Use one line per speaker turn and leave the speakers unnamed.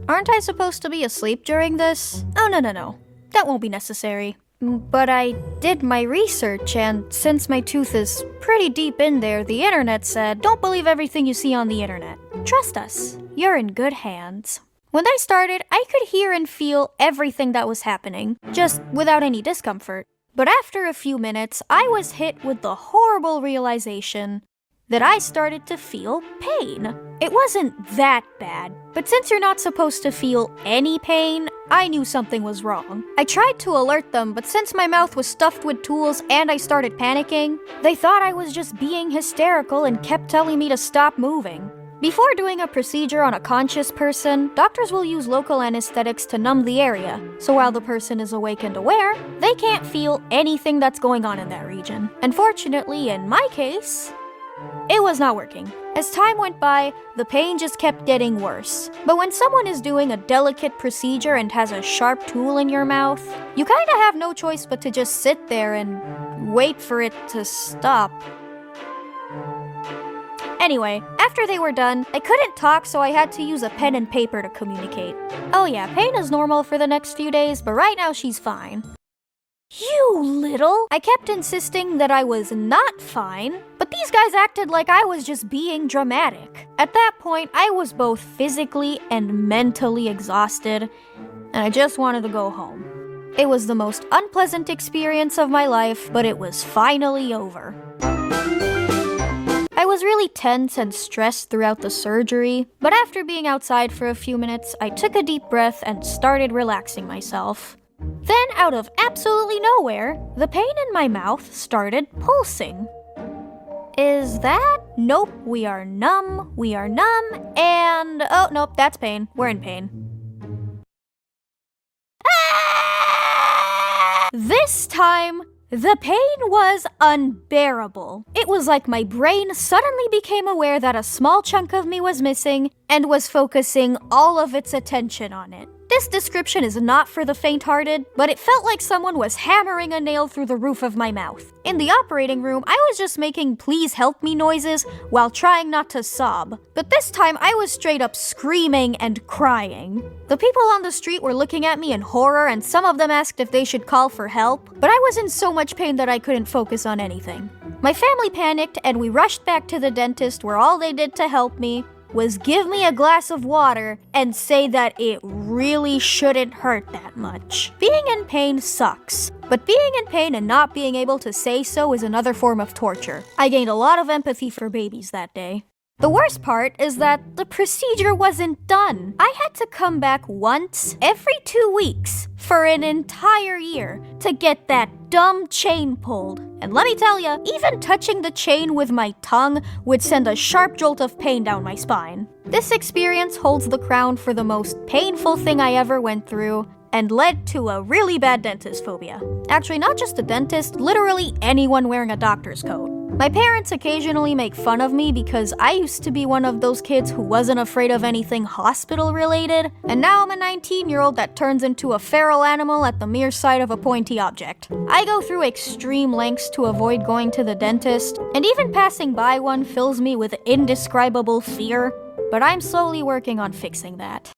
Aren't I supposed to be asleep during this? Oh, no. That won't be necessary. But I did my research, and since my tooth is pretty deep in there, the internet said, don't believe everything you see on the internet. Trust us, you're in good hands. When they started, I could hear and feel everything that was happening, just without any discomfort. But after a few minutes, I was hit with the horrible realization that I started to feel pain. It wasn't that bad, but since you're not supposed to feel any pain, I knew something was wrong. I tried to alert them, but since my mouth was stuffed with tools and I started panicking, they thought I was just being hysterical and kept telling me to stop moving. Before doing a procedure on a conscious person, doctors will use local anesthetics to numb the area, so while the person is awake and aware, they can't feel anything that's going on in that region. Unfortunately, in my case, it was not working. As time went by, the pain just kept getting worse. But when someone is doing a delicate procedure and has a sharp tool in your mouth, you kinda have no choice but to just sit there and wait for it to stop. Anyway, after they were done, I couldn't talk, so I had to use a pen and paper to communicate. Oh yeah, pain is normal for the next few days, but right now she's fine. You little! I kept insisting that I was not fine, but these guys acted like I was just being dramatic. At that point, I was both physically and mentally exhausted, and I just wanted to go home. It was the most unpleasant experience of my life, but it was finally over. I was really tense and stressed throughout the surgery, but after being outside for a few minutes, I took a deep breath and started relaxing myself. Then, out of absolutely nowhere, the pain in my mouth started pulsing. Is that? Nope, we are numb, and... oh, nope, that's pain. We're in pain. Ah! This time, the pain was unbearable. It was like my brain suddenly became aware that a small chunk of me was missing and was focusing all of its attention on it. This description is not for the faint-hearted, but it felt like someone was hammering a nail through the roof of my mouth. In the operating room, I was just making please help me noises while trying not to sob. But this time, I was straight up screaming and crying. The people on the street were looking at me in horror, and some of them asked if they should call for help, but I was in so much pain that I couldn't focus on anything. My family panicked, and we rushed back to the dentist, where all they did to help me was give me a glass of water and say that it really shouldn't hurt that much. Being in pain sucks, but being in pain and not being able to say so is another form of torture. I gained a lot of empathy for babies that day. The worst part is that the procedure wasn't done. I had to come back once every 2 weeks for an entire year to get that dumb chain pulled. And let me tell ya, even touching the chain with my tongue would send a sharp jolt of pain down my spine. This experience holds the crown for the most painful thing I ever went through and led to a really bad dentist phobia. Actually, not just a dentist, literally anyone wearing a doctor's coat. My parents occasionally make fun of me because I used to be one of those kids who wasn't afraid of anything hospital-related, and now I'm a 19-year-old that turns into a feral animal at the mere sight of a pointy object. I go through extreme lengths to avoid going to the dentist, and even passing by one fills me with indescribable fear, but I'm slowly working on fixing that.